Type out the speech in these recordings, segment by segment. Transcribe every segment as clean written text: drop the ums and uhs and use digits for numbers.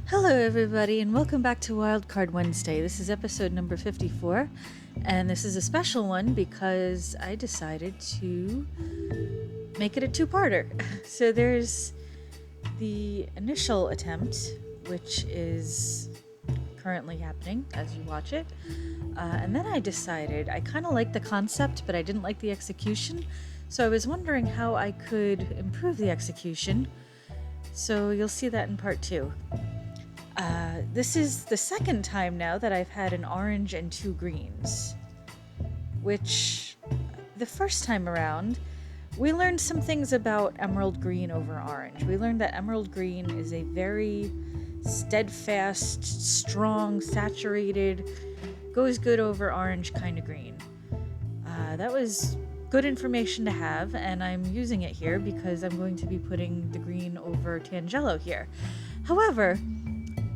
Hello, everybody, and welcome back to Wildcard Wednesday. This is episode number 54, and this is a special one because I decided to make it a two-parter. So there's the initial attempt, which is currently happening as you watch it, and then I decided I kind of liked the concept, but I didn't like the execution, so I was wondering how I could improve the execution. So you'll see that in part two. This is the second time now that I've had an orange and two greens, which the first time around, we learned some things about emerald green over orange. We learned that emerald green is a very steadfast, strong, saturated, goes good over orange kind of green. That was good information to have, and I'm using it here because I'm going to be putting the green over Tangelo here. However,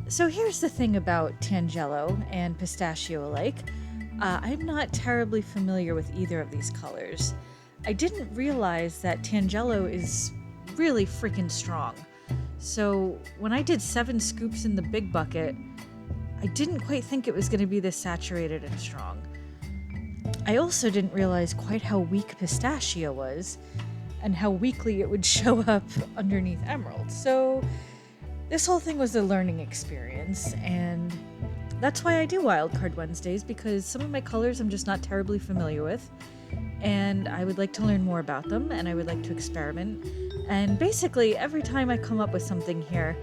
so here's the thing about Tangelo and Pistachio alike. I'm not terribly familiar with either of these colors. I didn't realize that Tangelo is really freaking strong. So when I did 7 scoops in the big bucket, I didn't quite think it was going to be this saturated and strong. I also didn't realize quite how weak Pistachio was and how weakly it would show up underneath Emerald. So this whole thing was a learning experience, and that's why I do Wildcard Wednesdays, because some of my colors I'm just not terribly familiar with, and I would like to learn more about them, and I would like to experiment. And basically, every time I come up with something here,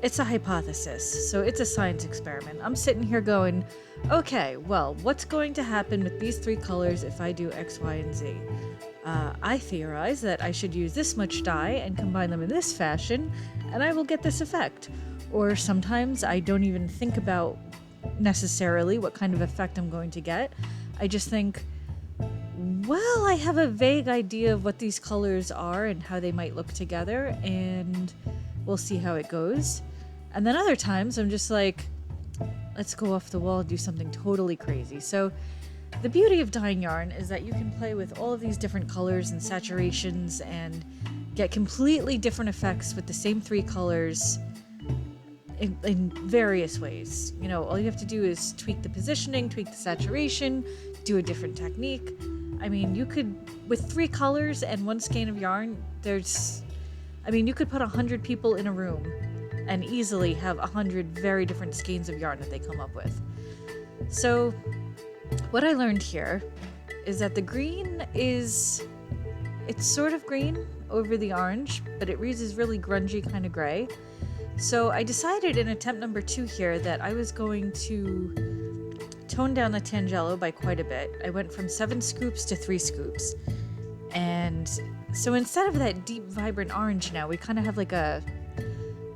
it's a hypothesis, so it's a science experiment. I'm sitting here going, okay, well, what's going to happen with these 3 colors if I do X, Y, and Z? I theorize that I should use this much dye and combine them in this fashion, and I will get this effect. Or sometimes I don't even think about necessarily what kind of effect I'm going to get. I just think, well, I have a vague idea of what these colors are and how they might look together, and we'll see how it goes. And then other times I'm just like, let's go off the wall and do something totally crazy. So the beauty of dyeing yarn is that you can play with all of these different colors and saturations and get completely different effects with the same 3 colors in various ways. You know, all you have to do is tweak the positioning, tweak the saturation, do a different technique. I mean, you could, with 3 colors and 1 skein of yarn, you could put 100 people in a room and easily have 100 very different skeins of yarn that they come up with. So what I learned here is that the green it's sort of green over the orange, but it reads as really grungy kind of gray. So I decided in attempt number 2 here that I was going to tone down the Tangelo by quite a bit. I went from 7 scoops to 3 scoops. And so instead of that deep, vibrant orange now, we kind of have like a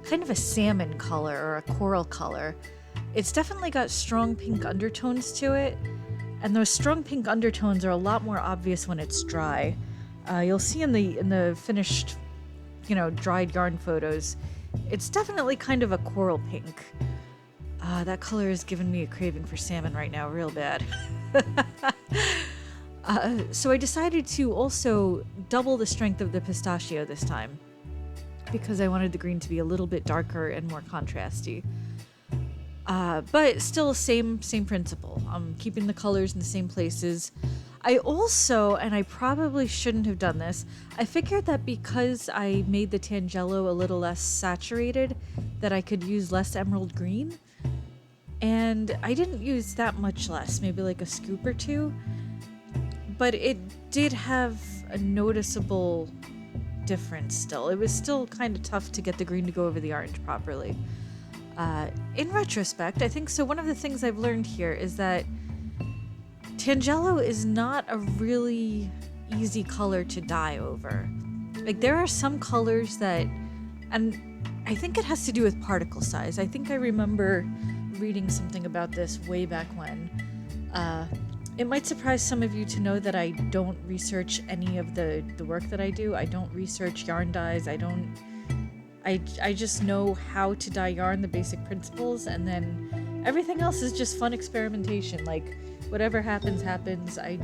kind of a salmon color or a coral color. It's definitely got strong pink undertones to it. And those strong pink undertones are a lot more obvious when it's dry. You'll see in the finished, dried yarn photos, it's definitely kind of a coral pink. That color has given me a craving for salmon right now, real bad. So I decided to also double the strength of the Pistachio this time, because I wanted the green to be a little bit darker and more contrasty. But still same principle. I'm keeping the colors in the same places. I also, and I probably shouldn't have done this, I figured that because I made the Tangelo a little less saturated, that I could use less emerald green. And I didn't use that much less, maybe like a scoop or 2. But it did have a noticeable difference still. It was still kind of tough to get the green to go over the orange properly. In retrospect, I think so one of the things I've learned here is that Tangelo is not a really easy color to dye over. Like, there are some colors that, and I think it has to do with particle size. I think I remember reading something about this way back when. It might surprise some of you to know that I don't research any of the work that I do. I don't research yarn dyes. I just know how to dye yarn, the basic principles, and then everything else is just fun experimentation. Like, whatever happens. I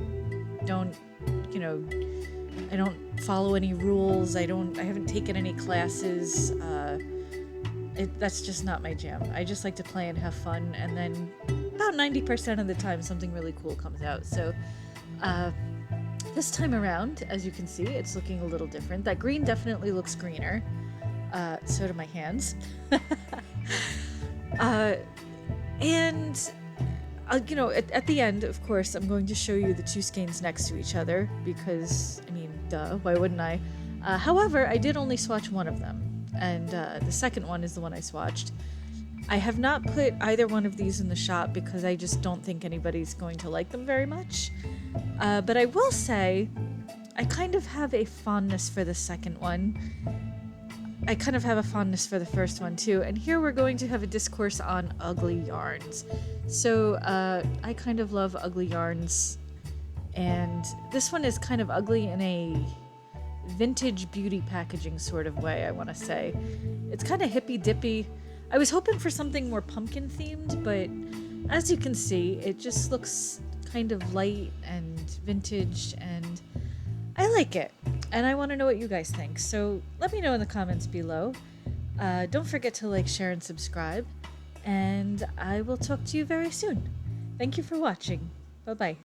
don't follow any rules. I haven't taken any classes. that's just not my jam. I just like to play and have fun, and then about 90% of the time something really cool comes out. So this time around, as you can see, it's looking a little different. That green definitely looks greener. So do my hands. And at the end, of course, I'm going to show you the two skeins next to each other because, I mean, duh, why wouldn't I? However, I did only swatch one of them, and the second one is the one I swatched. I have not put either one of these in the shop because I just don't think anybody's going to like them very much. But I will say, I kind of have a fondness for the second one. I kind of have a fondness for the first one too, and here we're going to have a discourse on ugly yarns. So I kind of love ugly yarns, and this one is kind of ugly in a vintage beauty packaging sort of way, I want to say. It's kind of hippy dippy. I was hoping for something more pumpkin themed, but as you can see, it just looks kind of light and vintage, and I like it. And I want to know what you guys think. So let me know in the comments below. Don't forget to like, share, and subscribe. And I will talk to you very soon. Thank you for watching. Bye-bye.